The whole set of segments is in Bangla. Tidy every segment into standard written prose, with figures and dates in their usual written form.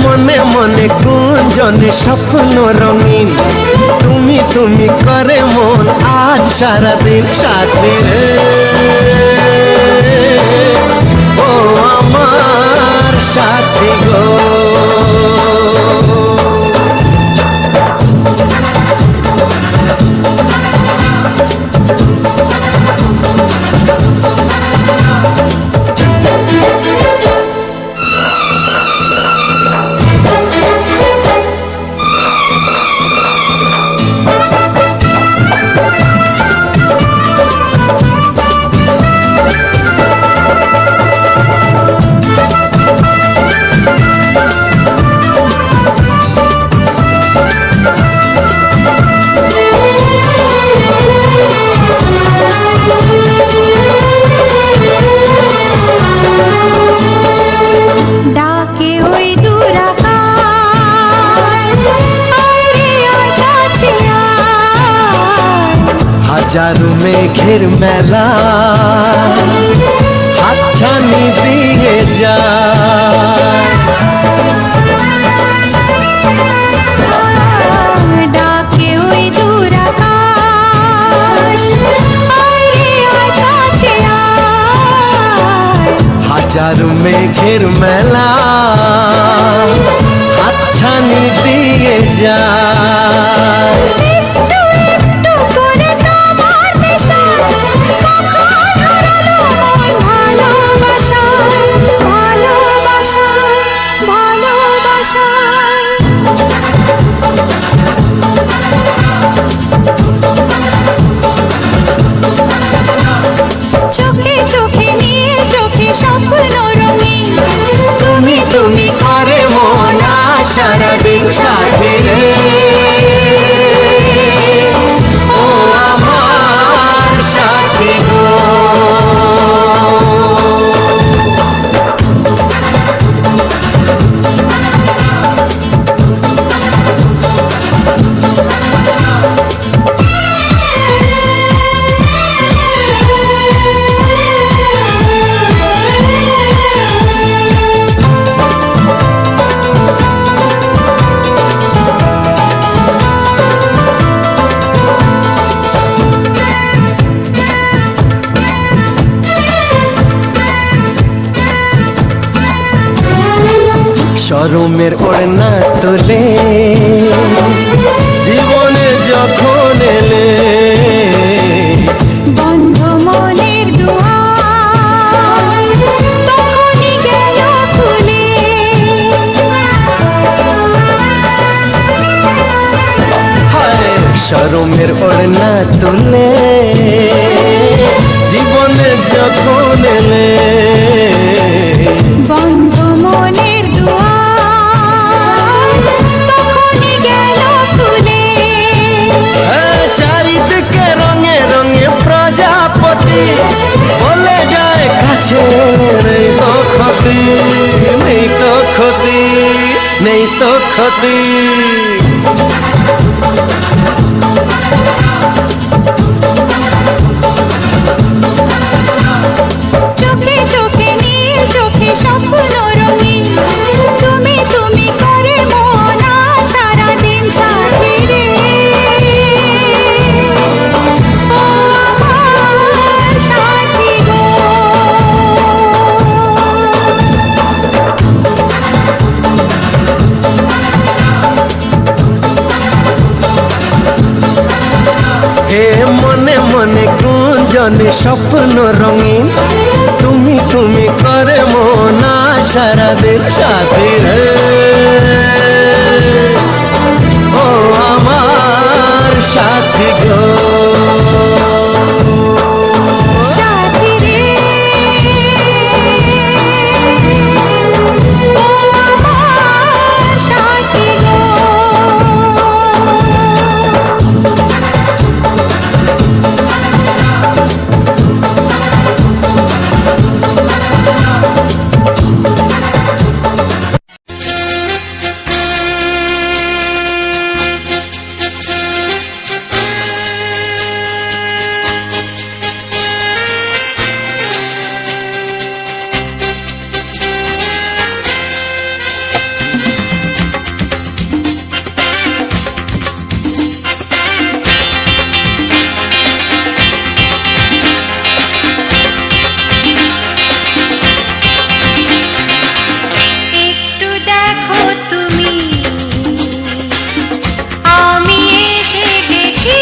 মনে মনে গুঞ্জনে স্বপ্ন রঙিন, তুমি তুমি করে মন আজ সারাদিন সাথে রে। ও আমার সাথী গো, হাজারো মেঘের মেলা হাতছানি দিয়ে যায়। ডাকে ওই দূর আকাশ, কাছে হাজারো মেঘের মেলা হাতছানি দিয়ে যায়। চোখে চোখে নিয়ে চোখে স্বপ্ন রঙিন, তুমি তুমি করে মন সারাদিন সাথে রে। ও আমার সাথী গো, শরমের ওড়না তোলে জীবনে যখন এলে, বন্ধ মনের দুয়ার তখনই গেল খুলে। হায় শরমের ওড়না তোলে জীবনে যখন এলে, বন্ধ মনের দুয়ার তখনই গেল খুলে। চারিদিকে রঙে রঙে প্রজাপতি বলে যায় কাছে, নেই তো ক্ষতি নেই তো ক্ষতি নেই তো ক্ষতি। চোখে চোখে নীল চোখে স্বপ্ন রঙিন, তুমি তুমি করে মন সারাদিন সাথে রে। ও আমার সাথী গো, জীবনে স্বপ্ন রঙিন তুমি তুমি করে মন সারাদিন সাথী রে ও আমার সাথী গো সাথী রে ও আমার সাথী গো একটু দেখো তুমি আমি এসে গেছি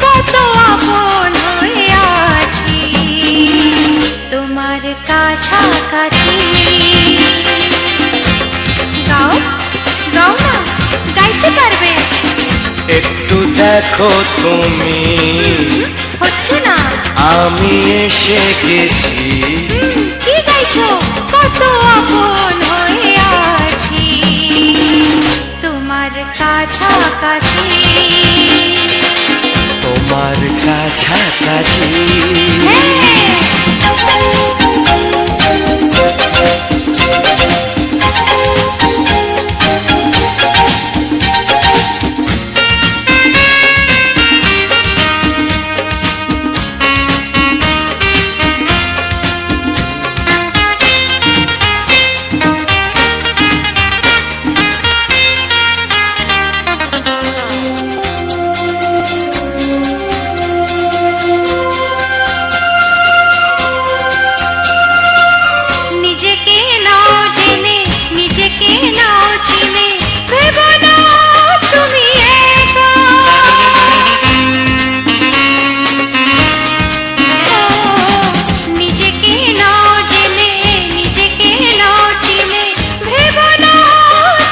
কত আপন হয়ে আছি তোমার কাছাকাছি গাও গাও না গাইতে পারবে একটু দেখো তুমি হচ্ছে না আমি এসে গেছি কি গাইছো কত আপন হয়ে আছি তোমার কাছাকাছি তোমার কাছাকাছি নিজেকে নাও জেনে নিজেকে নাও চিনে ভেবো না তুমি একা নিজেকে নাও জেনে নিজেকে নাও চিনে ভেবো না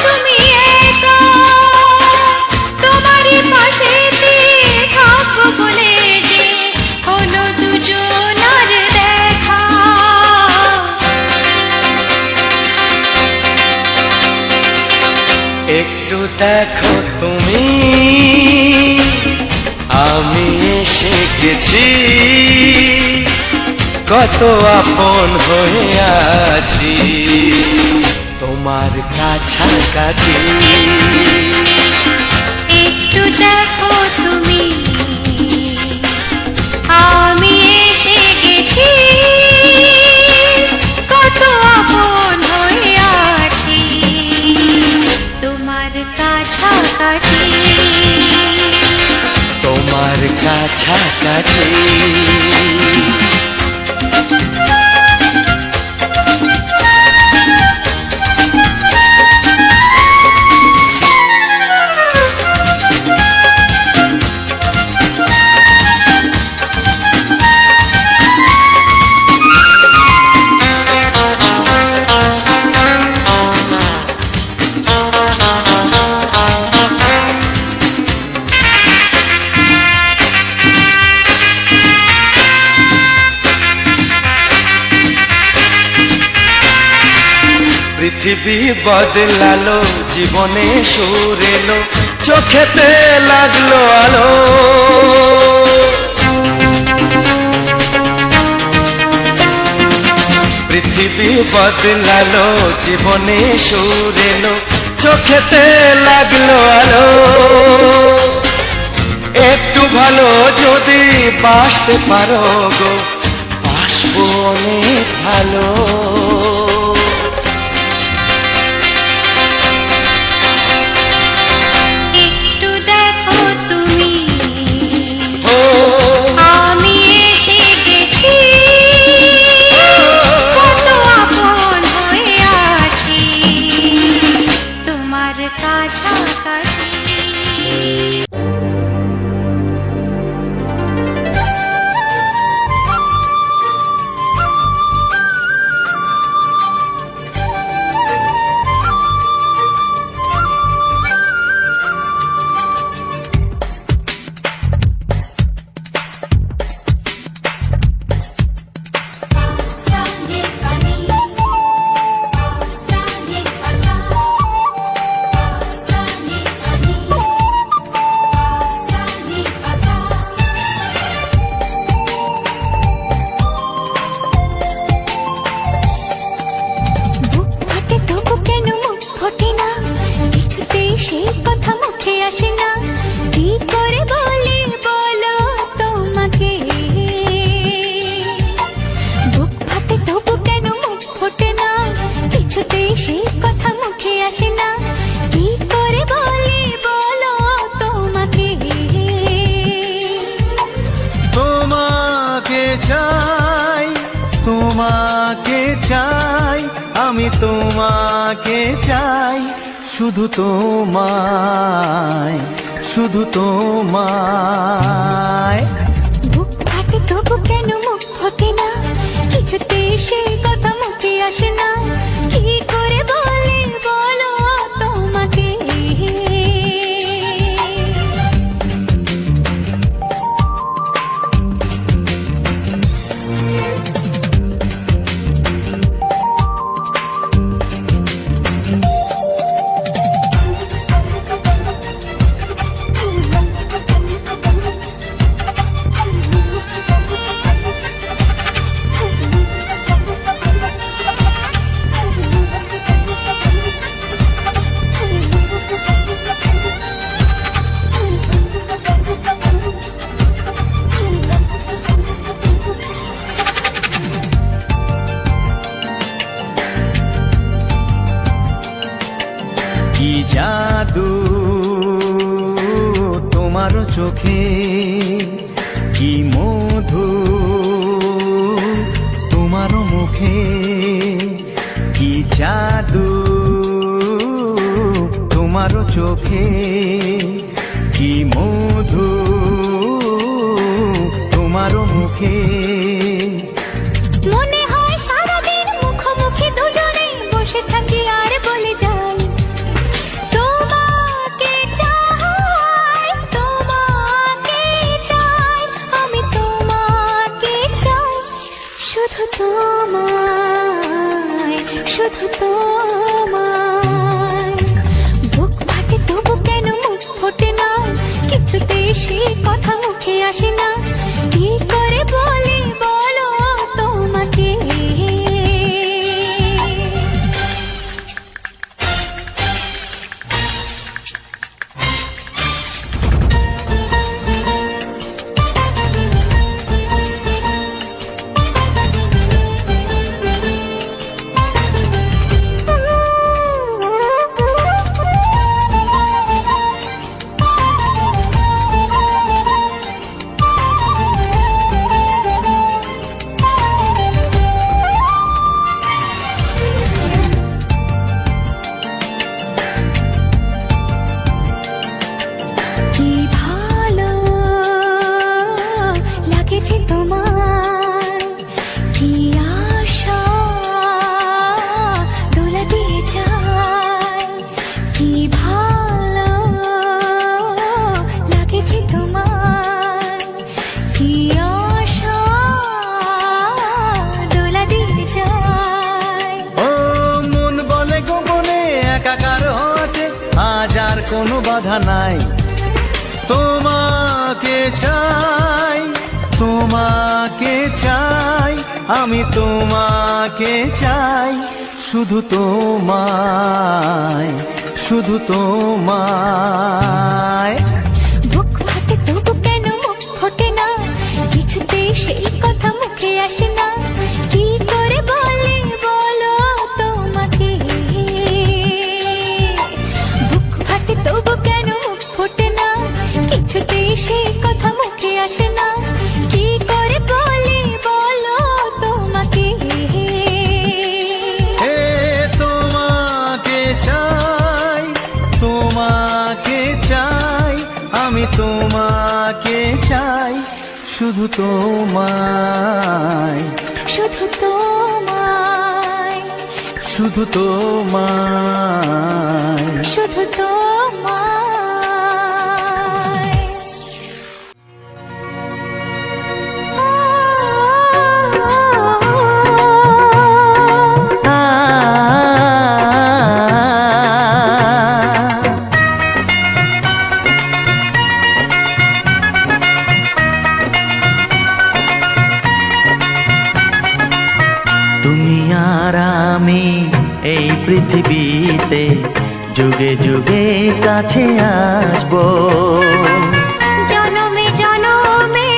তুমি একা তোমারই পাশেতে থাকবো বলে যে হলো দুজনার দেখা একটু দেখো তুমি আমি এসে গেছি কত আপন হয়ে আছি তোমার কাছাকাছি একটু দেখো তুমি আমি এসে গেছি কত আপন হয়ে আছি তোমার কাছাকাছি তোমার কাছাকাছি পৃথিবী বদলালো জীবনে সুর এলো চোখেতে লাগলো আলো পৃথিবী বদলালো জীবনে সুর এলো চোখেতে লাগলো আলো একটু ভালো যদি বাসতে পারো গো বাসবো অনেক ভালো একটু দেখো তুমি ও আমি এসে গেছি কত আপন হয়ে আছি তোমার কাছাকাছি তোমাকে চাই, আমি তোমাকে চাই, শুধু তোমায়, শুধু তোমায়। বুক ফাটে তবু কেন মুখ ফোটে না, কিছুতে সে কথা মুখে আসে না, কি করে বলে বলো তোমাকে। কি জাদু তোমার চোখে, কি মধু তোমার মুখে, কি জাদু তোমার চোখে, কি মধু তোমার মুখে। মনে হয় সারাদিন মুখোমুখি দুজনে বসে থাকি আর বলে যাই, তোমাকে চাই, তোমাকে চাই, আমি তোমাকে চাই, শুধু তোমায়, শুধু তোমায়। বুক ফাটে তবু কেন মুখ ফোটে না, কিছুতে সে কথা মুখে আসে না, কি করে বলে বলো তোমাকে। কি ভালো লাগেছে তোমার, কি আশা দোলা দিয়ে যায়, কি ভালো লাগেছে তোমার, কি আশা দোলা দিয়ে যায়। ও মন বলে গোপনে একাকার হতে, আজ আর কোনো বাধা নাই, তোমাকে চাই, তোমাকে চাই, আমি তোমাকে চাই, শুধু তোমায়, শুধু তোমায়। বুক ফাটে তবু কেন মুখ ফোটে না, কিছুতে সেই কথা মুখে আসে না, কি করে বলে বলো তোমাকে। বুক ফাটে তবু কেন মুখ ফোটে না, কিছুতে সেই কথা মুখে আসে না, কি করে বলে বলো তোমাকে। হে তোমাকে চাই, তোমাকে চাই, আমি তোমাকে চাই, শুধু তোমায়, শুধু তোমায়, শুধু তোমায়। শুধু তোমায়। তুমি আর আমি এই পৃথিবীতে যুগে যুগে কাছে আসবো, জনমে জনমে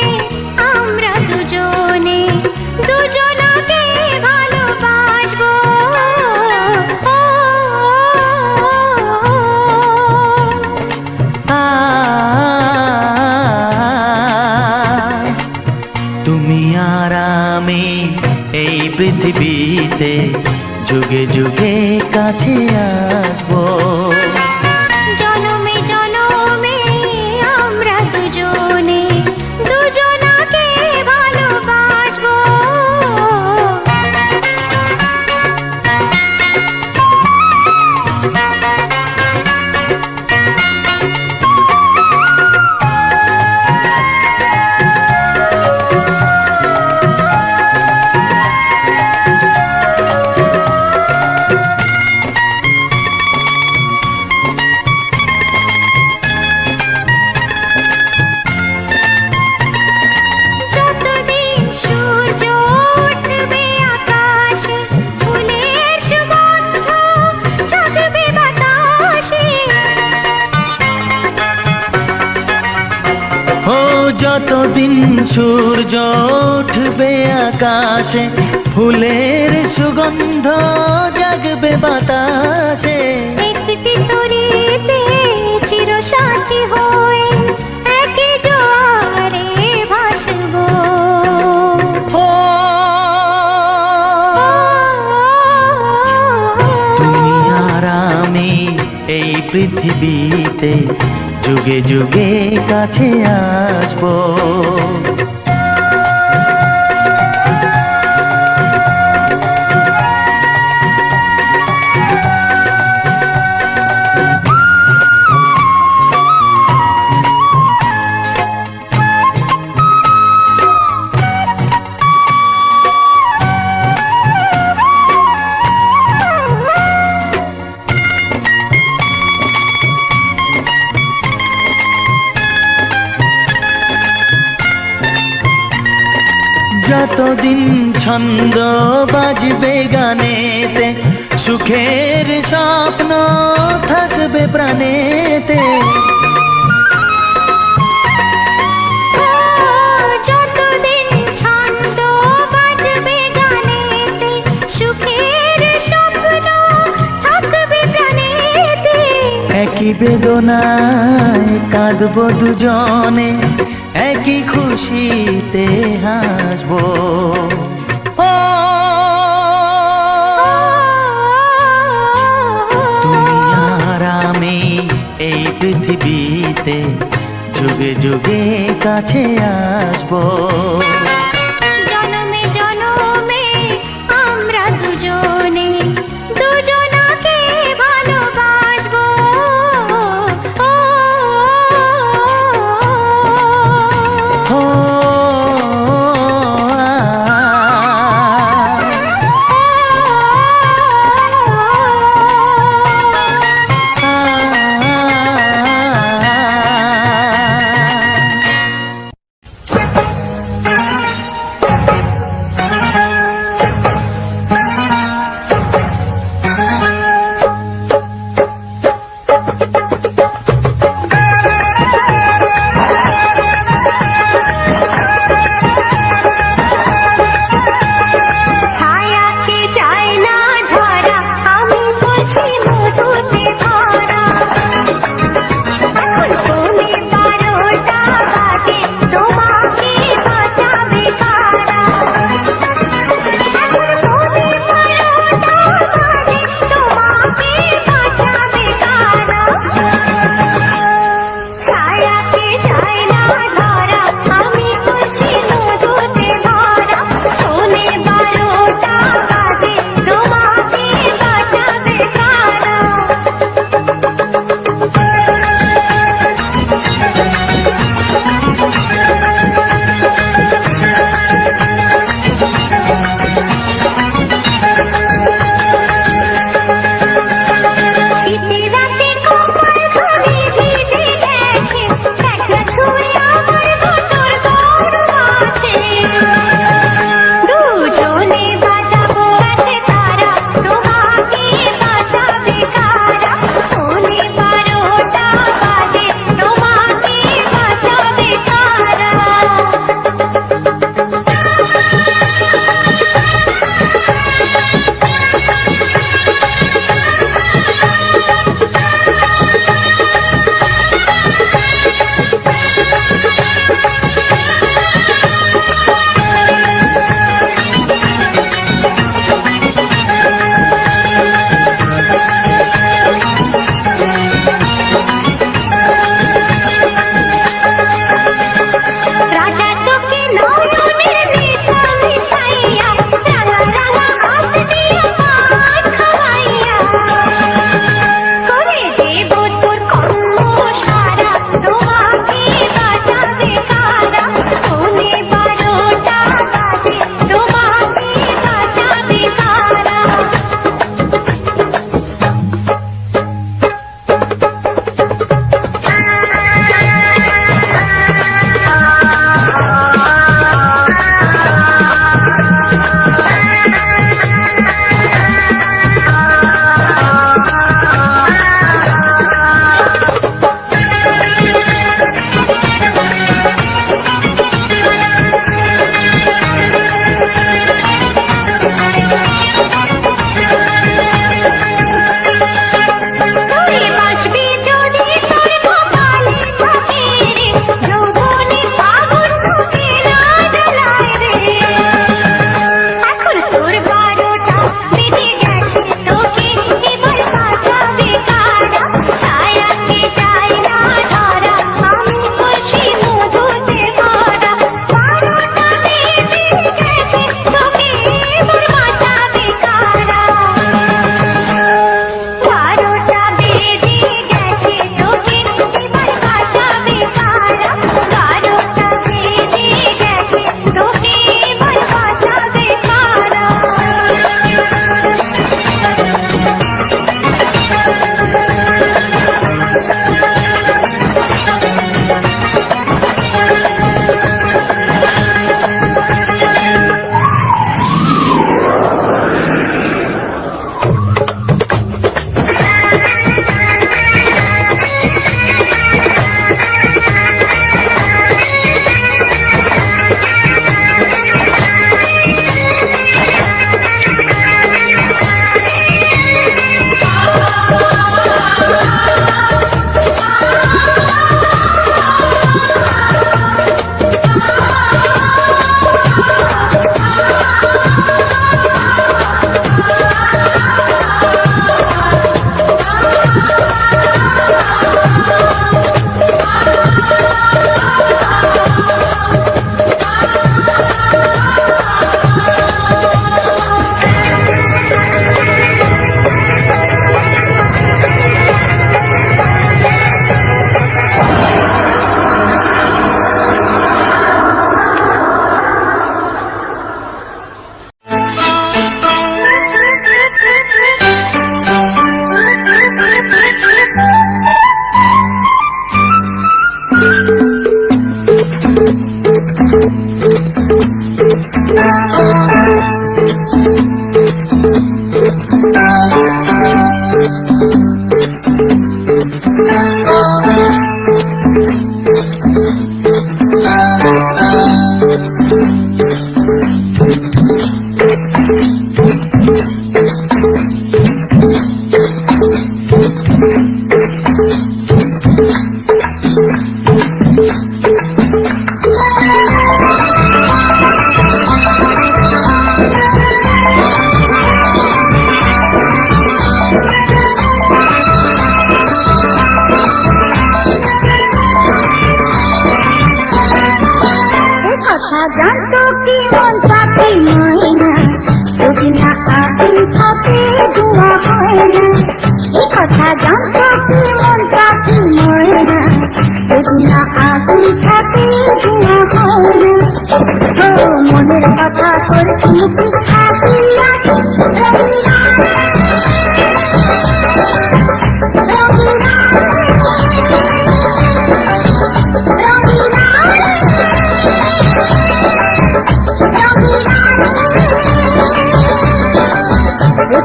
আমরা দুজনে দুজনকে ভালোবাসবো। তুমি আর আমি এই পৃথিবীতে যুগে যুগে কাছে আসবো। জনমে জনমে আমরা দুজনে দুজনাকে ভালোবাসবো। যতদিন সূর্য উঠবে আকাশে, ফুলের সুগন্ধ জাগবে বাতাসে। ও যতদিন সূর্য উঠবে আকাশে, ফুলের সুগন্ধ জাগবে বাতাসে। একটি তরিতে চিরসাথী হয়ে একই জোয়ারে ভাসবো। ও তুমি আর আমি এই পৃথিবীতে যুগে যুগে কাছে আসবো। যতদিন ছন্দ বাজবে গানেতে, সুখের স্বপ্ন থাকবে প্রাণেতে। যতদিন ছন্দ বাজবে গানেতে, সুখের স্বপ্ন থাকবে প্রাণেতে। একই বেদনায় কাঁদবো দুজনে, একই খুশিতে হাসবো। ও তুমি আর আমি এই পৃথিবীতে যুগে যুগে কাছে আসবো। জনমে জনমে আমরা দুজনে দুজনাকে ভালোবাসবো। ও কথা জানতো কি মন পাখি ময়না, যদি না আগুন থাকে ধোঁয়া হয় না। এই কথা জানতো কি মন পাখি ময়না, যদি না আগুন থাকে ধোঁয়া হয় না। ও মনের কথা করছি মুখে হাসি হাসি, রঙিনা রঙিনা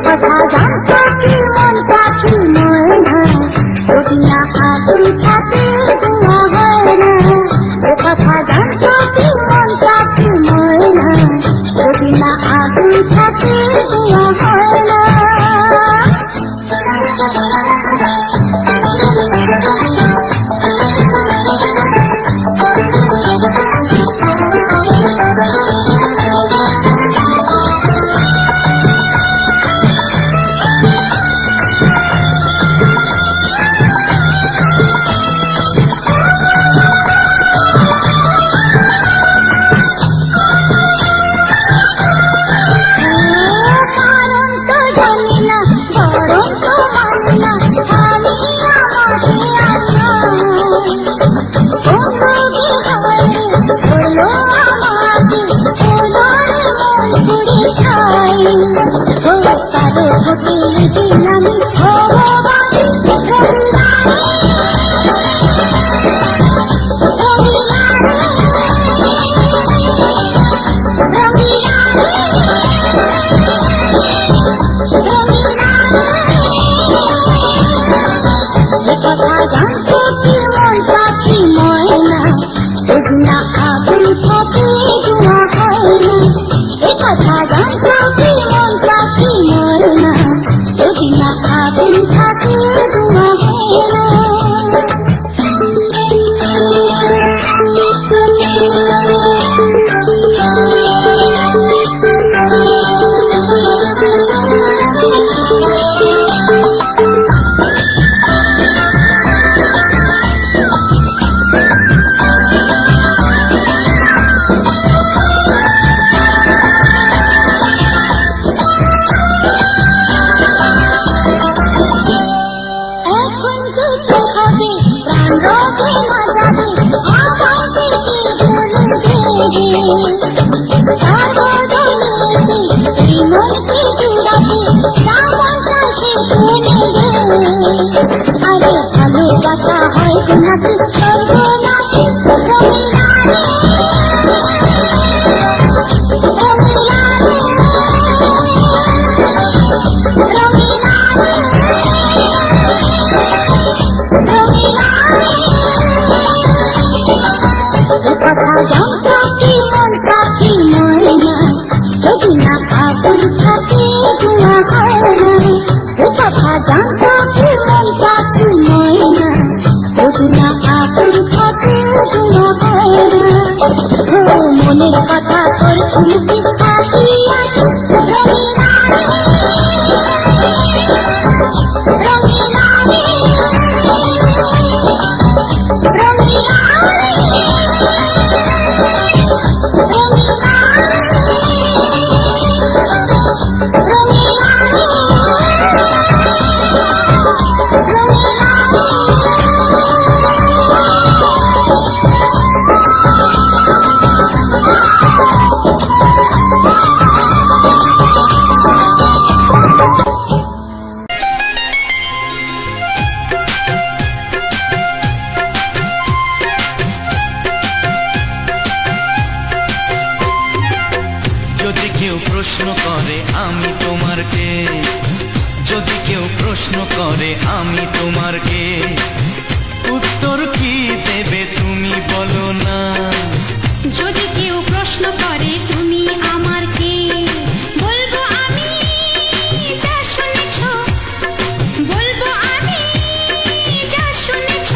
কথা জানতো কি মন পাখি ময়না, যদি না আগুন থাকে ধোঁয়া হয় না। কথা জানতো কি মন পাখি ময়না, যদি না আগুন থাকে ধোঁয়া হয় না। কথা জানতো কি মন পাখি ময়না, যদি না আগুন থাকে ধোঁয়া হয় না। এ কথা জানতো কি মন পাখি ময়না, যদি না আগুন থাকে ধোঁয়া হয় না। আরে ভালোবাসা হয় নাকি সর্বনাশী, রঙিনা রঙিনা রঙিনা রঙিনা। কথা জানতো কি মন পাখি ময়না, যদি না আগুন থাকে ধোঁয়া হয় না। কথা জানতো কি মন পাখি ময়না, যদি না আগুন থাকে ধোঁয়া হয় না। ও মনের কথা করছি মুখে হাসি হাসি, রঙিনা রঙিনা রঙিনা যদি কেউ প্রশ্ন করে আমি তোমার কে, যদি কেউ প্রশ্ন করে আমি তোমার কে, উত্তর কি দেবে তুমি বলো না। যদি কেউ প্রশ্ন করে তুমি আমার কে, বলবো আমি যা শুনেছ, বলবো আমি যা শুনেছ,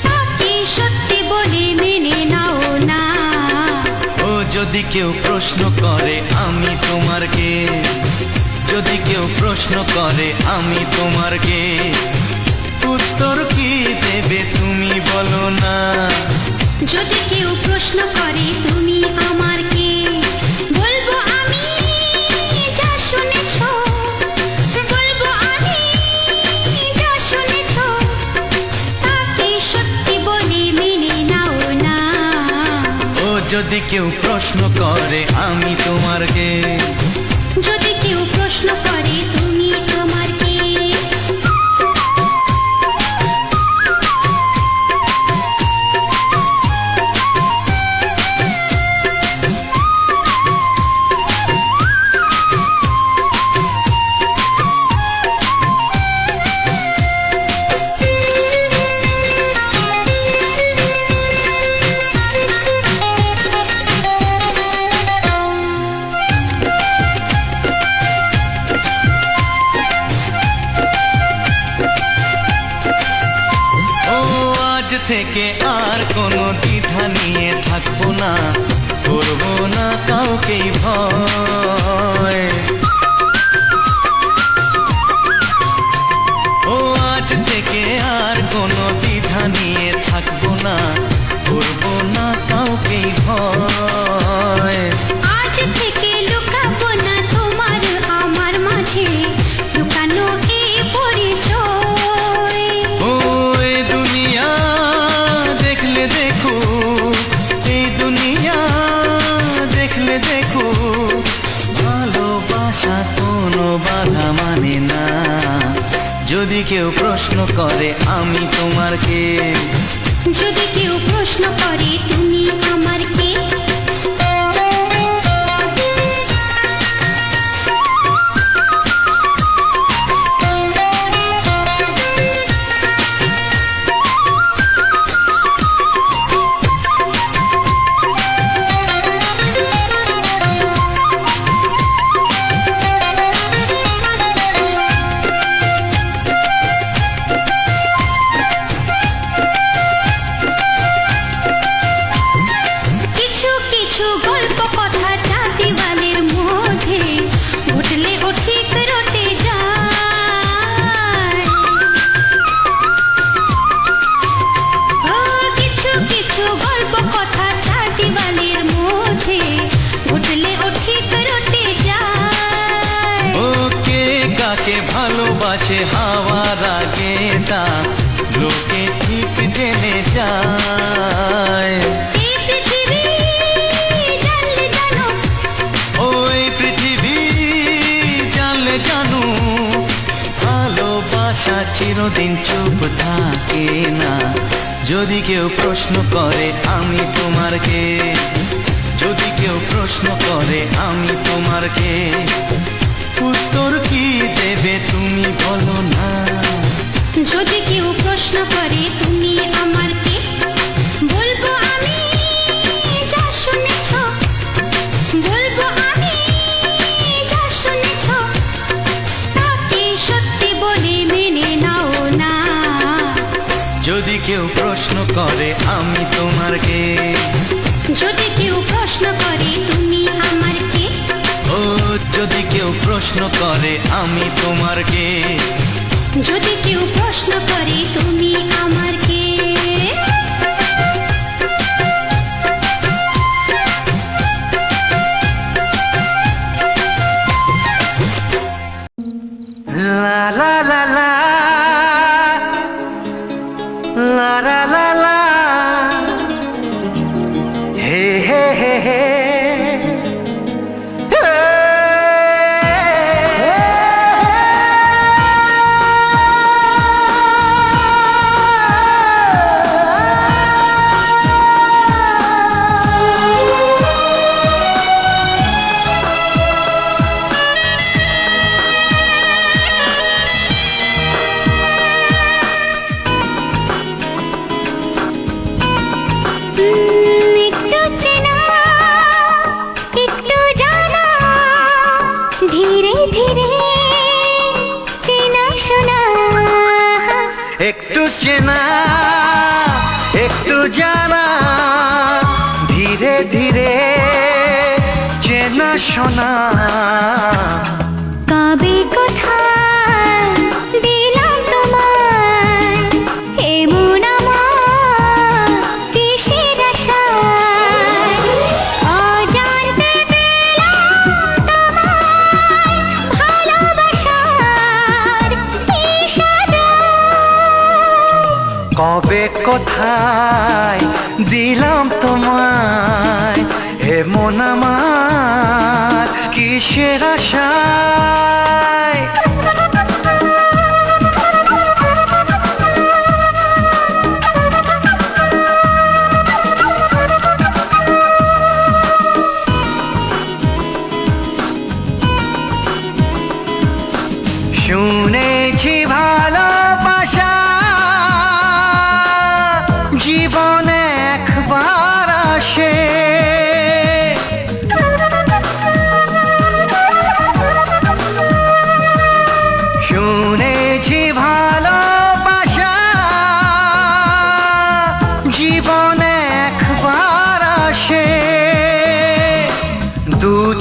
তাকে সত্যি বলে মেনে নাও না। ও যদি কেউ প্রশ্ন করে আমি তোমার কে, যদি কেউ প্রশ্ন করে আমি তোমার কে, উত্তর কি দেবে তুমি বলো না। যদি কেউ প্রশ্ন করে তুমি যদি কেউ প্রশ্ন করে আমি তোমার কে, যদি কেউ প্রশ্ন করে তুমি আমার কে। থেকে আর কোনো দ্বিধা নিয়ে থাকবো না, করবো না কাউকেই ভয়। ও আজ থেকে আর কোনো দ্বিধা নিয়ে থাকবো না, করবো না কাউকেই ভয়। আজ থেকে লুকাবো না তোমার আমার মাঝে লুকানো এই পরিচয়। ও এই দুনিয়া দেখলে দেখো, এই দুনিয়া দেখলে দেখো, ভালোবাসা কোনো বাধা মানে না। যদি কেউ প্রশ্ন করে আমি তোমার কে, যদি কেউ প্রশ্ন করে তুমি আমার কে। কিছু কিছু গল্প কথা যা দেওয়ালের মধ্যে ঘটলে ও ঠিক রটে যায়। ও কিছু কিছু গল্প কথা যা দেওয়ালের মধ্যে ঘটলে ও ঠিক রটে যায়। ও কে কাকে ভালোবাসে হাওয়ার আগে তা লোকে ঠিক জেনে যায়। এই পৃথিবী জানলে জানো, ওই পৃথিবী জানলে জানো, ভালোবাসা চিরদিন চুপ থাকে না। যদি কেউ প্রশ্ন করে আমি তোমার কে, যদি কেউ প্রশ্ন করে আমি তোমার কে, উত্তর কি দেবে তুমি বলো না। যদি কেউ প্রশ্ন করে তুমি আমার কে, বলবো আমি যা শুনেছ, বলবো আমি যা শুনেছ, তাকে সত্যি বলে মেনে নাও না। যদি কেউ প্রশ্ন করে আমি তোমার কে, যদি কেউ প্রশ্ন করে তুমি আমার কে, ও যদি কেউ প্রশ্ন করে আমি তোমার কে, যদি কেউ প্রশ্ন করে তুমি আমার কে। লা লা লা লা লা লা লা লা হে হে হে হে একটু চেনা একটু জানা, ধীরে ধীরে চেনা শোনা। একটু চেনা একটু জানা, ধীরে ধীরে চেনা শোনা। কবে কোথায় দিলাম তোমায় এমন আমার কিসের আশায়, অজান্তে দিলাম তোমায় ভালোবাসার ইশারায়। কবে কোথায় দিলাম তোমায়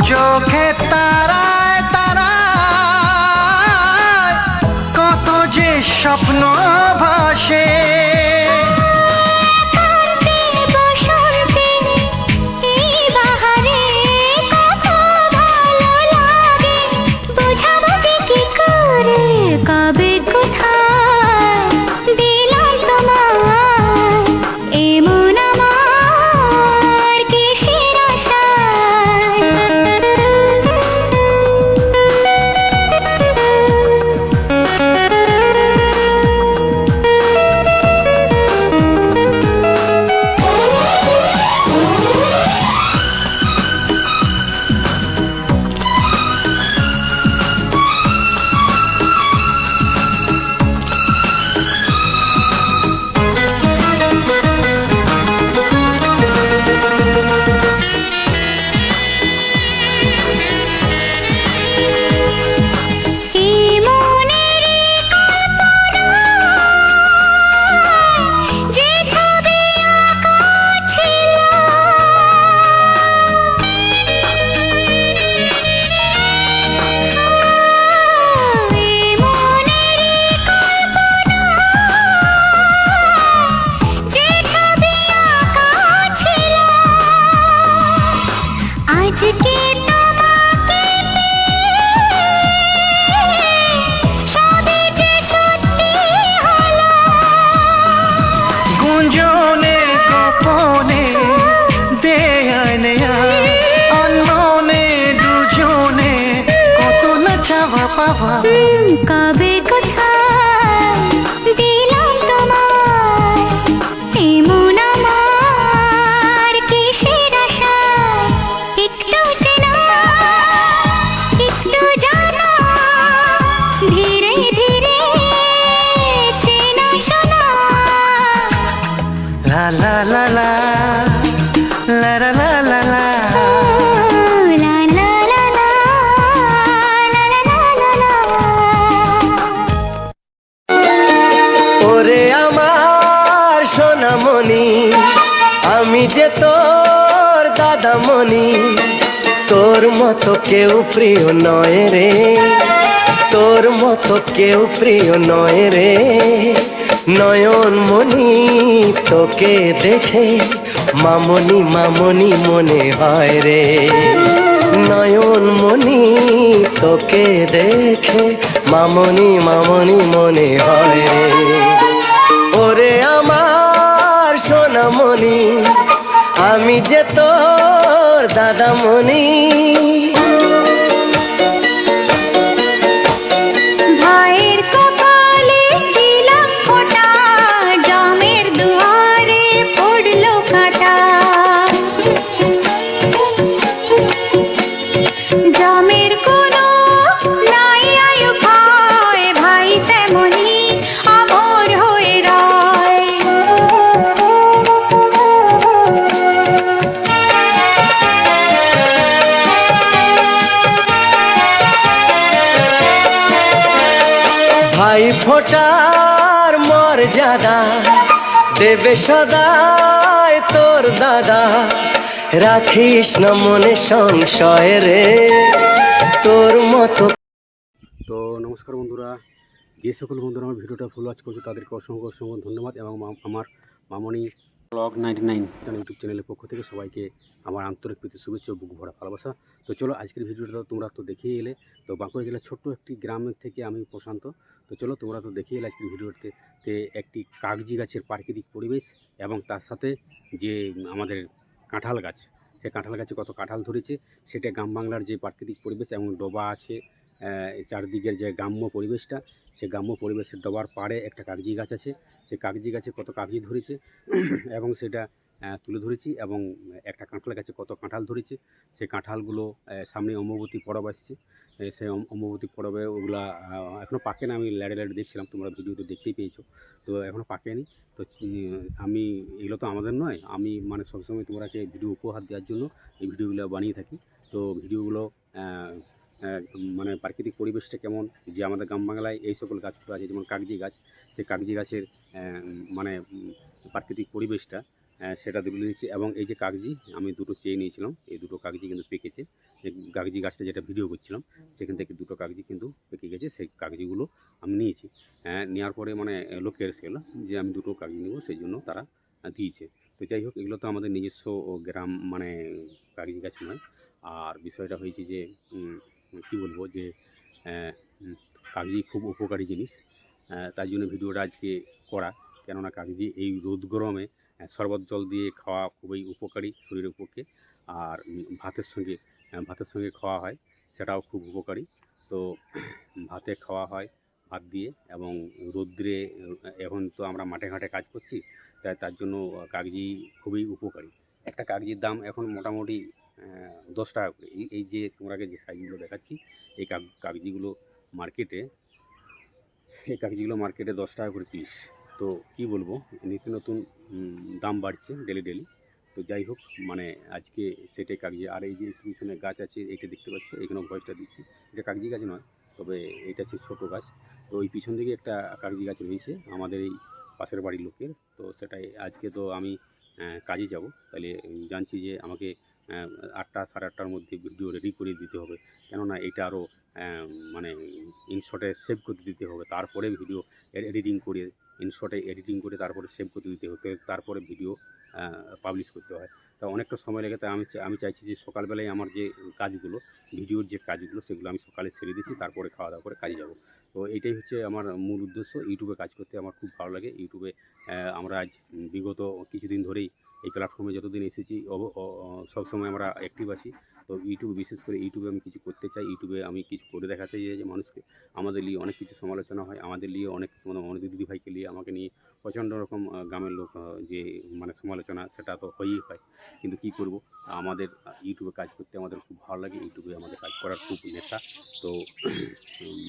চোখে তারায় তারায় কত যে স্বপ্ন ভাসে। কার্তিক বসন্তে এই বাহারে কত ভালো লাগে, বোঝাবো যে কি করে কবে কোথায় দিলাম তোমায় এমন আমার কিসের আশায়। এই মনেরই কল্পনায় যে ছবি আঁকা ছিল, এই মনেরই কল্পনায় যে ছবি আঁকা ছিল, আজকে তোমাকে সবই যে সত্যি হলো। গুঞ্জনে গোপনে দেয়ায় নেয়ায় অন্যনে দুজনে কত না চাওয়া পাওয়া। কবে কোথায় দিলাম তোমায় এমন আমার কিসের আশায়। একটু চেনা একটু জানা ধীরে ধীরে চেনা শোনা। লা লা লা লা লা লা লা লা লা। লা লা লা লা, লা লা লা লা লা। ওরে আমার সোনামণি, আমি যে তোর দাদামণি, তোর মতো কেউ প্রিয় নয় রে, তোর মতো কেউ প্রিয় নয় রে। নয়নমণি তোকে দেখে মামনি মামনি মনে হয় রে। নয়নমণি তোকে দেখে মামনি মামনি মনে হয় রে। ওরে আমার সোনামণি, আমি যে তোর দাদামণি। ভাইয়ের কপালে দিলাম ফোঁটা, জমের দুয়ারে পড়লো কাঁটা। জমের কোনো নাই আয়ু ভয়, ভাই তেমনি অমর হয়ে রয়। ভাই ফোটার মর্যাদা দেবে সদাই তোর দাদা। রাখিস না মনে সংশয় রে, তোর মতো। তো নমস্কার বন্ধুরা, যে সকল বন্ধুরা আমার ভিডিওটা ফুল ওয়াচ করছে তাদেরকে অসংখ্য অসংখ্য ধন্যবাদ। এবং আমার মামনি ব্লগ 99 ইউটিউব চ্যানেলের পক্ষ থেকে সবাইকে আমার আন্তরিক প্রীতি শুভেচ্ছা ও বুক ভরা ভালোবাসা। তো চলো আজকের ভিডিওটা তোমরা তো দেখিয়ে এলে। তো বাঁকুড়া জেলার ছোট্ট একটি গ্রামের থেকে আমি প্রশান্ত। তো চলো তোমরা তো দেখিয়ে এলে আজকের ভিডিওতে একটি কাগজি গাছের প্রাকৃতিক পরিবেশ এবং তার সাথে যে আমাদের কাঁঠাল গাছ, সেই কাঁঠাল গাছে কত কাঁঠাল ধরেছে সেটা গ্রাম বাংলার যে প্রাকৃতিক পরিবেশ এবং ডোবা আছে চারদিকের যে গ্রাম্য পরিবেশটা, সেই গ্রাম্য পরিবেশের ডোবার পাড়ে একটা কাগজি গাছ আছে। সেই কাগজি গাছে কত কাগজি ধরেছে এবং সেটা তুলে ধরেছি। এবং একটা কাঁঠাল গাছে কত কাঁঠাল ধরেছে, সেই কাঁঠালগুলো সামনে অম্বুবতী পরব আসছে। সেই অম্বুবতী পরবে ওগুলা এখনও পাকে না। আমি ল্যাডে ল্যাডে দেখছিলাম, তোমরা ভিডিওতে দেখতেই পেয়েছো। তো এখনও পাকেনি। তো আমি এগুলো তো আমাদের নয়, আমি মানে সবসময় তোমরাকে ভিডিও উপহার দেওয়ার জন্য এই ভিডিওগুলো বানিয়ে থাকি। তো ভিডিওগুলো মানে প্রাকৃতিক পরিবেশটা কেমন, যে আমাদের গ্রাম বাংলায় এই সকল গাছগুলো আছে যেমন কাগজি গাছ, সেই কাগজি গাছের মানে প্রাকৃতিক পরিবেশটা সেটা তুলে নিয়েছি। এবং এই যে কাগজি আমি দুটো চেয়ে নিয়েছিলাম, এই দুটো কাগজি কিন্তু পেকেছে। যে কাগজি গাছটা যেটা ভিডিও করছিলাম সেখান থেকে দুটো কাগজি কিন্তু পেকে গেছে, সেই কাগজিগুলো আমি নিয়েছি। নেওয়ার পরে মানে লোকে এসে গেলো যে আমি দুটো কাগজি নেবো, সেই জন্য তারা দিয়েছে। তো যাই হোক, এগুলো তো আমাদের নিজস্ব গ্রাম মানে কাগজি গাছ নয়। আর বিষয়টা হয়েছে যে কী বলবো যে কাগজি খুব উপকারী জিনিস, তাই জন্য ভিডিওটা আজকে করা। কেননা কাগজি এই রোদ গরমে শরবত জল দিয়ে খাওয়া খুবই উপকারী শরীরের পক্ষে। আর ভাতের সঙ্গে খাওয়া হয়, সেটাও খুব উপকারী। তো ভাতে খাওয়া হয়, ভাত দিয়ে। এবং রৌদ্রে এখন তো আমরা মাঠে ঘাটে কাজ করছি, তার জন্য কাগজি খুবই উপকারী। একটা কাগজির দাম এখন মোটামুটি 10 টাকা করে। এই যে তোমাকে যে সাইজগুলো দেখাচ্ছি, এই কাগজিগুলো মার্কেটে 10 টাকা করে পিস। তো কি বলবো, নিত্য নতুন দাম বাড়ছে ডেলি। তো যাই হোক, মানে আজকে সেটাই কাগজি। আর এই যে পিছনে গাছ আছে, এইটা দেখতে পাচ্ছ, এখানে ভয়েসটা দিচ্ছি, এটা কাগজি গাছ নয়, তবে এটা হচ্ছে ছোটো গাছ। তো ওই পিছন দিকে একটা কাগজি গাছ রয়েছে আমাদের এই পাশের বাড়ির লোকের। তো সেটাই আজকে তো আমি কাজে যাব, তাহলে জানছি যে আমাকে 8টা সাড়ে 8টার মধ্যে ভিডিও রেডি করে দিতে হবে। কেননা এটা আরও মানে ইনশটে সেভ করতে দিতে হবে, তারপরে ভিডিও এডিটিং করে তারপরে সেভ করতে দিতে হবে, তারপরে ভিডিও পাবলিশ করতে হয়। তা অনেকটা সময় লেগে, তাই আমি চাইছি যে সকালবেলায় আমার যে কাজগুলো, ভিডিওর যে কাজগুলো, সেগুলো আমি সকালে সেরে দিচ্ছি, তারপরে খাওয়া দাওয়া করে কাজে যাব। তো এইটাই হচ্ছে আমার মূল উদ্দেশ্য। ইউটিউবে কাজ করতে আমার খুব ভালো লাগে। ইউটিউবে আমরা আজ বিগত কিছুদিন ধরেই এই প্ল্যাটফর্মে যতদিন এসেছি সবসময় আমরা অ্যাক্টিভ আছি। তো বিশেষ করে ইউটিউবে আমি কিছু করতে চাই, ইউটিউবে আমি কিছু করে দেখাতে চাই যে মানুষকে। আমাদের নিয়ে অনেক কিছু সমালোচনা হয়, আমাদের নিয়ে অনেক অনেক দিদিভাইকে নিয়ে, আমাকে নিয়ে প্রচণ্ড রকম গ্রামের লোক যে মানে সমালোচনা, সেটা তো হয়েই হয়। কিন্তু কী করব, আমাদের ইউটিউবে কাজ করতে আমাদের খুব ভালো লাগে। ইউটিউবে আমাদের কাজ করার খুব নেশা। তো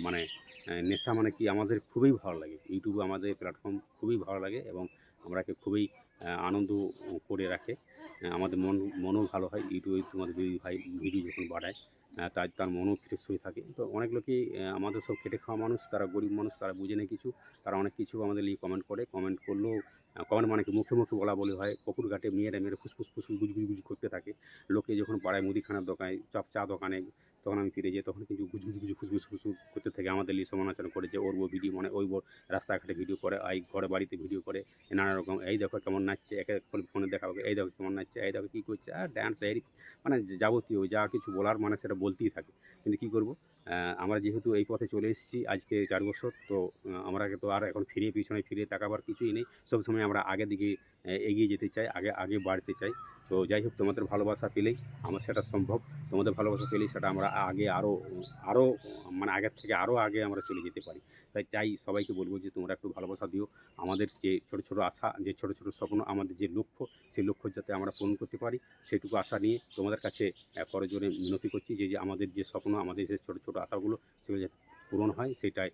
মানে নেশা মানে কি, আমাদের খুবই ভালো লাগে। ইউটিউবে আমাদের প্ল্যাটফর্ম খুবই ভালো লাগে এবং আমরাকে খুবই আনন্দ করে রাখে। আমাদের মনও ভালো হয়। ইউটিউবে তোমাদের দিদিভাই ভিডিও যখন বাড়ায়, তার মনও ফ্রেশ হয়ে থাকে। তো অনেক লোকই আমাদের সব খেটে খাওয়া মানুষ, তারা গরিব মানুষ, তারা বুঝে না কিছু। তারা অনেক কিছু আমাদের নিয়ে কমেন্ট করে। কমেন্ট করলেও কমেন্ট মানে কি, মুখে বলা বলি হয়। পুকুর ঘাটে মেরে ফুসফুস গুজগুজ করতে থাকে। লোকে যখন পাড়ায় মুদিখানার দোকানে, চা দোকানে, তখন আমি ফিরে যাই, তখন কিন্তু গুজগুজ ফুসফুস করতে থাকে। আমাদের নিয়ে সমালোচনা করে যে ওর ভিডিও মানে ওই রাস্তাঘাটে ভিডিও করে, ঘরে বাড়িতে ভিডিও করে, নানা রকম। এই দেখো কেমন নাচছে, একে ফোনে দেখাবো, এই দেখো কেমন নাচছে, এই দেখো কী করছে, আর ড্যান্স মানে যাবতীয় যা কিছু বলার মানে সেটা বলতেই থাকে। কিন্তু কী করব, আমরা যেহেতু এই পথে চলে এসেছি আজকে 4 বছর, তো আমরাকে তো আর এখন পিছনে ফিরে তাকাবার কিছুই নেই। সবসময় আমরা আগের দিকে এগিয়ে যেতে চাই, আগে বাড়তে চাই। তো যাই হোক, তোমাদের ভালোবাসা পেলেই আমার সেটা সম্ভব। তোমাদের ভালোবাসা পেলেই সেটা আমরা আগে আরও মানে আগের থেকে আরও আগে আমরা চলে যেতে পারি। তাই চাই সবাইকে বলবো যে তোমরা একটু ভালোবাসা দিও। আমাদের যে ছোটো ছোটো আশা, যে ছোটো ছোটো স্বপ্ন, আমাদের যে লক্ষ্য, সেই লক্ষ্য যাতে আমরা পূরণ করতে পারি, সেটুকু আশা নিয়ে তোমাদের কাছে করজোরে মিনতি করছি যে আমাদের যে স্বপ্ন, আমাদের যে ছোটো ছোটো আশাগুলো, সেগুলো যাতে পূরণ হয়, সেটাই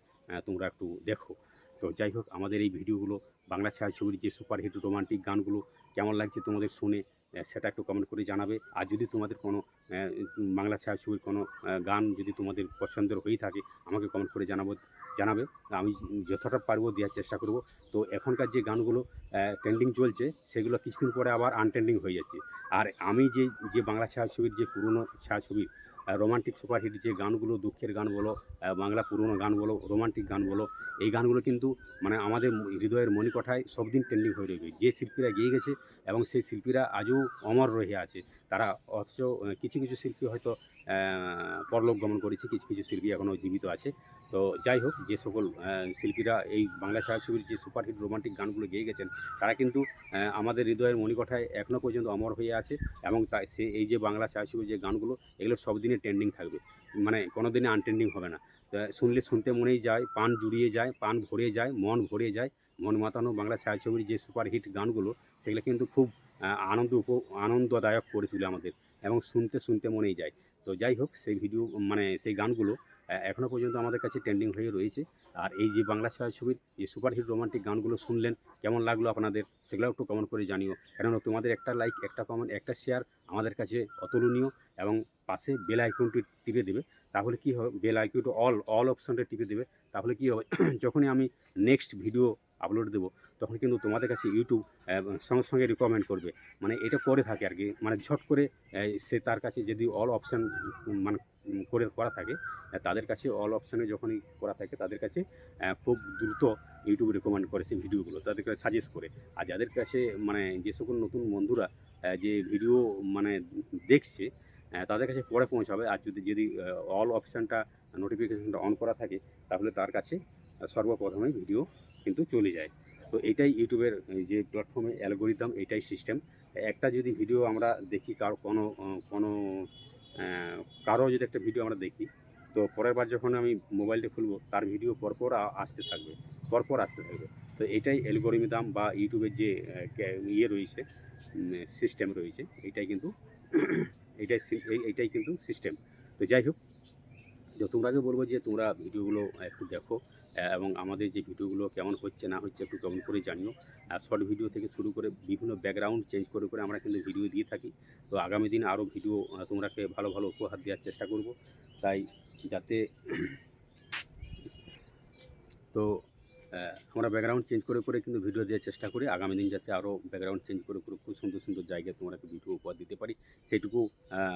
তোমরা একটু দেখো। তো যাই হোক, আমাদের এই ভিডিওগুলো, বাংলা ছায়াছবির যে সুপারহিট রোমান্টিক গানগুলো কেমন লাগছে তোমাদের শুনে, সেটা একটু কমেন্ট করে জানাবে। আর যদি তোমাদের কোনো বাংলা ছায়াছবির কোনো গান যদি তোমাদের পছন্দের হয়ে থাকে, আমাকে কমেন্ট করে জানাবে। আমি যতটা পারবো দেওয়ার চেষ্টা করব। তো এখনকার যে গানগুলো ট্রেন্ডিং চলছে, সেগুলো কিছুদিন পরে আবার আনট্রেন্ডিং হয়ে যাচ্ছে। আর আমি যে বাংলা ছায়াছবির যে পুরনো ছায়াছবির রোমান্টিক সুপারহিট যে গানগুলো, দুঃখের গান বলো, বাংলা পুরনো গান বলো, রোমান্টিক গান বলো, এই গানগুলো কিন্তু মানে আমাদের হৃদয়ের মণিকোঠায় সবদিন ট্রেন্ডিং হয়ে রয়েছে। যে শিল্পীরা গেয়ে গেছে এবং সেই শিল্পীরা আজও অমর রয়ে আছে। তারা অথচ কিছু শিল্পী হয়তো পরলোক গমন করেছে, কিছু শিল্পী এখনও জীবিত আছে। তো যাই হোক, যে সকল শিল্পীরা এই বাংলা ছায়াছবির যে সুপারহিট রোমান্টিক গানগুলো গেয়ে গেছেন, তারা কিন্তু আমাদের হৃদয়ের মণিকোঠায় এখনও পর্যন্ত অমর হয়ে আছে। এবং তাই এই যে বাংলা ছায়াছবির যে গানগুলো, এগুলো সব দিনে ট্রেন্ডিং থাকবে, মানে কোনো দিনে আনট্রেন্ডিং হবে না। শুনতে মনেই যায়, প্রাণ জুড়িয়ে যায়, প্রাণ ভরে যায়, মন ভরে যায়। মন মাতানো বাংলা ছায়াছবির যে সুপারহিট গানগুলো, সেগুলো কিন্তু খুব আনন্দদায়ক করে তোলে আমাদের, এবং শুনতে মনেই যায়। তো যাই হোক, সেই ভিডিও মানে সেই গানগুলো এখনও পর্যন্ত আমাদের কাছে ট্রেন্ডিং হয়ে রয়েছে। আর এই যে বাংলা ছায়াছবির যে সুপারহিট রোমান্টিক গানগুলো শুনলেন, কেমন লাগলো আপনাদের, সেগুলো একটু কমেন্ট করে জানিও। কেননা তোমাদের একটা লাইক, একটা কমেন্ট, একটা শেয়ার আমাদের কাছে অতুলনীয়। এবং পাশে বেল আইকনটি টিপে দেবে, তাহলে কী হবে, বেল আইকনটি অল অপশনটা টিপে দেবে, তাহলে কী হবে, যখনই আমি নেক্সট ভিডিও আপলোড দেবো তখন কিন্তু তোমাদের কাছে ইউটিউব সঙ্গে সঙ্গে রিকমেন্ড করবে, মানে এটা করে থাকে আর কি, মানে ঝট করে সে তার কাছে যদি অল অপশান মানে করা থাকে, তাদের কাছে অল অপশানে যখনই করা থাকে তাদের কাছে খুব দ্রুত ইউটিউব রেকমেন্ড করে সেই ভিডিওগুলো, তাদেরকে সাজেস্ট করে। আর যাদের কাছে মানে যে সকল নতুন বন্ধুরা যে ভিডিও মানে দেখছে তাদের কাছে পরে পৌঁছাবে। আর যদি যদি অল অপশানটা নোটিফিকেশানটা অন করা থাকে তাহলে তার কাছে সর্বপ্রথমেই ভিডিও কিন্তু চলে যায়। তো এটাই ইউটিউবের যে প্ল্যাটফর্মে অ্যালগোরিদম, এটাই সিস্টেম। একটা যদি ভিডিও আমরা দেখি কারো যদি একটা ভিডিও আমরা দেখি, তো পরের বার যখন আমি মোবাইলটা খুলবো তার ভিডিও পরপর আসতে থাকবে। তো এটাই অ্যালগোরিদম বা ইউটিউবের যে ইয়ে রয়েছে, সিস্টেম রয়েছে, এটাই কিন্তু এইটাই কিন্তু সিস্টেম। তো যাই হোক, তো তোমরাকে বলবো যে তোমরা ভিডিওগুলো একটু দেখো এবং আমাদের যে ভিডিওগুলো কেমন হচ্ছে না হচ্ছে একটু কমেন্ট করে জানিও। শর্ট ভিডিও থেকে শুরু করে বিভিন্ন ব্যাকগ্রাউন্ড চেঞ্জ করে আমরা কিন্তু ভিডিও দিয়ে থাকি। তো আগামী দিন আরও ভিডিও তোমরাকে ভালো ভালো উপহার দেওয়ার চেষ্টা করব, তাই যাতে তো আমরা ব্যাকগ্রাউন্ড চেঞ্জ করে কিন্তু ভিডিও দেওয়ার চেষ্টা করি। আগামী দিন যাতে আরও ব্যাকগ্রাউন্ড চেঞ্জ করে খুব সুন্দর সুন্দর জায়গায় তোমাকে ভিডিও উপহার দিতে পারি, সেইটুকু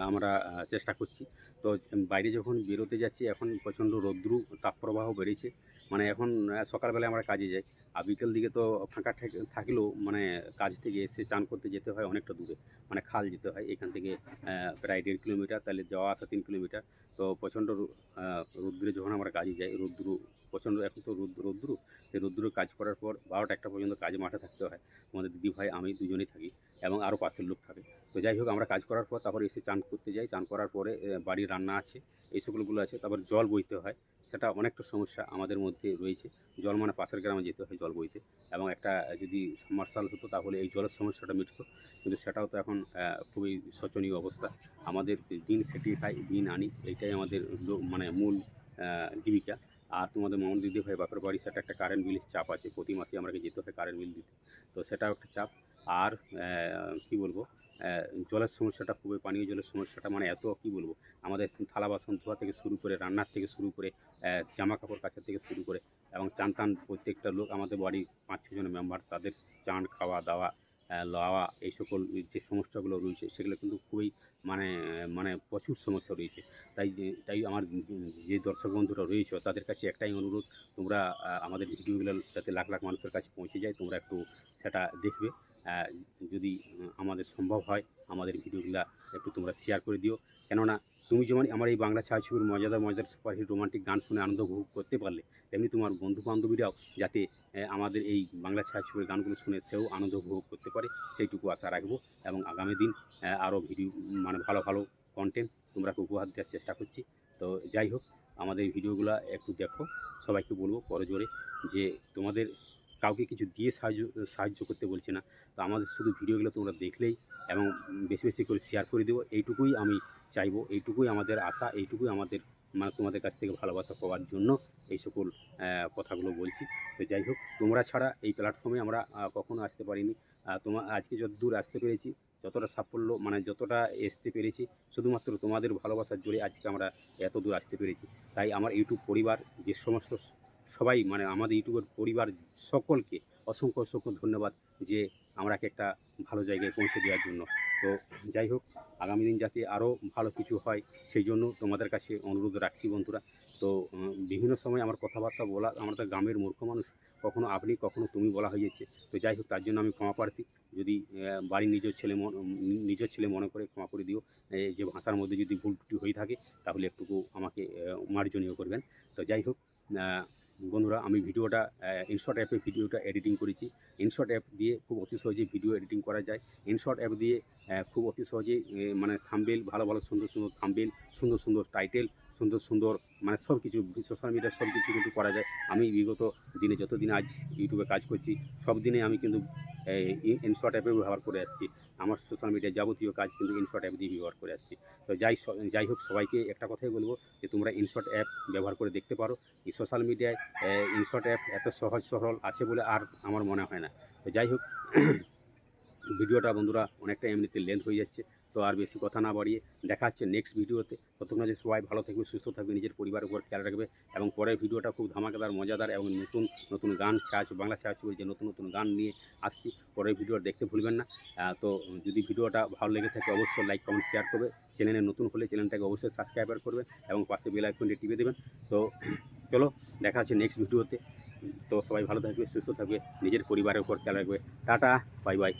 আমরা চেষ্টা করছি। তো বাইরে যখন বেরোতে যাচ্ছি, এখন প্রচণ্ড রৌদ্র তাপপ্রবাহ বেড়েছে, মানে এখন সকালবেলায় আমরা কাজে যাই, আর বিকেল দিকে তো ফাঁকা থাকলেও মানে কাজ থেকে এসে চান করতে যেতে হয় অনেকটা দূরে, মানে খাল যেতে হয় এখান থেকে প্রায় 1.5 কিলোমিটার, তাহলে যাওয়া আসা 3 কিলোমিটার। তো প্রচণ্ড রৌদ্রে যখন আমরা কাজে যাই, প্রচণ্ড এখন তো রৌদ্র, সেই রৌদ্র কাজ করার পর 12টা-1টা পর্যন্ত কাজে মাঠে থাকতে হয়। আমাদের দিদিভাই আমি দুজনেই থাকি এবং আরও পাশের লোক থাকে। তো যাই হোক, আমরা কাজ করার পর তারপর এসে চান করতে যাই, চান করার পরে বাড়ির রান্না আছে, এই সকলগুলো আছে, তারপর জল বইতে হয়। সেটা অনেকটা সমস্যা আমাদের মধ্যে রয়েছে। জল মানে পাশের গ্রামে যেতে হয় জল বইতে, এবং একটা যদি সাবমার্শাল হতো তাহলে এই জলের সমস্যাটা মিটত, কিন্তু সেটাও তো এখন খুবই শোচনীয় অবস্থা। আমাদের দিন খেটিয়ে খাই, দিন আনি, এইটাই আমাদের মানে মূল জীবিকা। আর তোমাদের মামুন দিদিভাই বাপের বাড়ি, সেটা একটা কারেন্ট বিলের চাপ আছে, প্রতি মাসে আমাকে যেতে হয় কারেন্ট বিল দিতে, তো সেটাও একটা চাপ। আর কী বলবো, জলের সমস্যাটা খুবই, পানীয় জলের সমস্যাটা মানে এত কী বলবো, আমাদের থালা বাসন ধোয়া থেকে শুরু করে, রান্নার থেকে শুরু করে, জামা কাপড় কাচার থেকে শুরু করে, এবং চান টান প্রত্যেকটা লোক আমাদের বাড়ির 5-6 জন মেম্বার, তাদের চান, খাওয়া দাওয়া, লওয়া, এই সকল যে সমস্যাগুলো রয়েছে সেগুলো কিন্তু খুবই মানে মানে প্রচুর সমস্যা রয়েছে। তাই আমার যে দর্শক বন্ধুরা রয়েছে তাদের কাছে একটাই অনুরোধ, তোমরা আমাদের ভিডিওগুলো যাতে লাখ লাখ মানুষের কাছে পৌঁছে যায়, তোমরা একটু সেটা দেখবে। যদি আমাদের সম্ভব হয় আমাদের ভিডিওগুলো একটু তোমরা শেয়ার করে দিও, কেননা তুমি যেমন আমার এই বাংলা ছায়াছবির মজাদার সুপারহিট রোমান্টিক গান শুনে আনন্দ উপভোগ করতে পারলে, তেমনি তোমার বন্ধু বান্ধবীরাও যাতে আমাদের এই বাংলা ছায়াছবির গানগুলো শুনে সেও আনন্দ উপভোগ করতে পারে, সেইটুকু আশা রাখবো। এবং আগামী দিন আরও ভিডিও মানে ভালো ভালো কন্টেন্ট তোমরা উপহার দেওয়ার চেষ্টা করছি। তো যাই হোক, আমাদের এই ভিডিওগুলো একটু দেখো, সবাইকে বলবো করজোরে যে তোমাদের কাউকে কিছু দিয়ে সাহায্য করতে বলছি না, তো আমাদের শুধু ভিডিওগুলো তোমরা দেখলেই এবং বেশি বেশি করে শেয়ার করে দেবো, এইটুকুই আমি চাইবো, এইটুকুই আমাদের আশা, এইটুকুই আমাদের মানে তোমাদের কাছ থেকে ভালোবাসা পাওয়ার জন্য এই সকল কথাগুলো বলছি। তো যাই হোক, তোমরা ছাড়া এই প্ল্যাটফর্মে আমরা কখনো আসতে পারিনি। আজকে যত দূর আসতে পেরেছি, যতটা সাফল্য মানে যতটা আসতে পেরেছি, শুধুমাত্র তোমাদের ভালোবাসার জোরে আজকে আমরা এত দূর আসতে পেরেছি। তাই আমার ইউটিউব পরিবার যে সমস্ত সবাই মানে আমাদের ইউটিউবের পরিবার সকলকে অসংখ্য ধন্যবাদ যে আমরাকে একটা ভালো জায়গায় পৌঁছে দেওয়ার জন্য। তো যাই হোক, আগামী দিন যাতে আরও ভালো কিছু হয় সেই জন্য তোমাদের কাছে অনুরোধ রাখছি বন্ধুরা। তো বিভিন্ন সময় আমার কথাবার্তা বলা, আমরা তো গ্রামের মূর্খ মানুষ, কখনো আপনি কখনো তুমি বলা হয়ে যাচ্ছে। তো যাই হোক, তার জন্য আমি ক্ষমা প্রার্থী, যদি বাড়ির নিজের ছেলে মনে করে ক্ষমা করে দিও। যে ভাষার মধ্যে যদি ভুল ত্রুটি হয়ে থাকে তাহলে একটুকু আমাকে মার্জনীয় করবেন। তো যাই হোক বন্ধুরা, আমি ভিডিওটা ইনশট অ্যাপে ভিডিওটা এডিটিং করেছি। ইনশট অ্যাপ দিয়ে খুব অতি সহজেই ভিডিও এডিটিং করা যায়। ইনশট অ্যাপ দিয়ে খুব অতি সহজেই মানে থাম্বনেল, ভালো সুন্দর থাম্বনেল, সুন্দর টাইটেল, সুন্দর মানে সব কিছু সোশ্যাল মিডিয়ার সব কিছু কিন্তু করা যায়। আমি বিগত দিনে যতদিন আজ ইউটিউবে কাজ করছি, সব দিনে আমি কিন্তু ইনশট অ্যাপে ব্যবহার করে আসছি। আমার সোশ্যাল মিডিয়ার যাবতীয় কাজ কিন্তু ইনশট অ্যাপ দিয়ে ব্যবহার করে আসছি। তো যাই হোক, সবাইকে একটা কথাই বলবো যে তোমরা ইনশট অ্যাপ ব্যবহার করে দেখতে পারো। এই সোশ্যাল মিডিয়ায় ইনশট অ্যাপ এত সহজ সরল আছে বলে আর আমার মনে হয় না। তো যাই হোক, ভিডিওটা বন্ধুরা অনেকটা এমনিতে লেন্থ হয়ে যাচ্ছে, তো আর বেশি কথা না বাড়িয়ে দেখা হচ্ছে নেক্সট ভিডিওতে। ততক্ষণ যে সবাই ভালো থাকবে, সুস্থ থাকবে, নিজের পরিবারের উপর খেয়াল রাখবে। এবং পরের ভিডিওটা খুব ধামাকাদার, মজাদার এবং নতুন নতুন গান ছাড়ছে, বাংলা ছাড়ছে যে নতুন নতুন গান নিয়ে আসছি। পরের ভিডিও দেখতে ভুলবেন না। তো যদি ভিডিওটা ভালো লেগে থাকে অবশ্যই লাইক কমেন্ট শেয়ার করবে। চ্যানেলে নতুন হলে চ্যানেলটাকে অবশ্যই সাবস্ক্রাইব করবেন এবং পাশে বেল আইকনটি টিপে দেবেন। তো চলো দেখা হচ্ছে নেক্সট ভিডিওতে। তো সবাই ভালো থাকবে, সুস্থ থাকবে, নিজের পরিবারের উপর খেয়াল রাখবে। Tata, bye bye.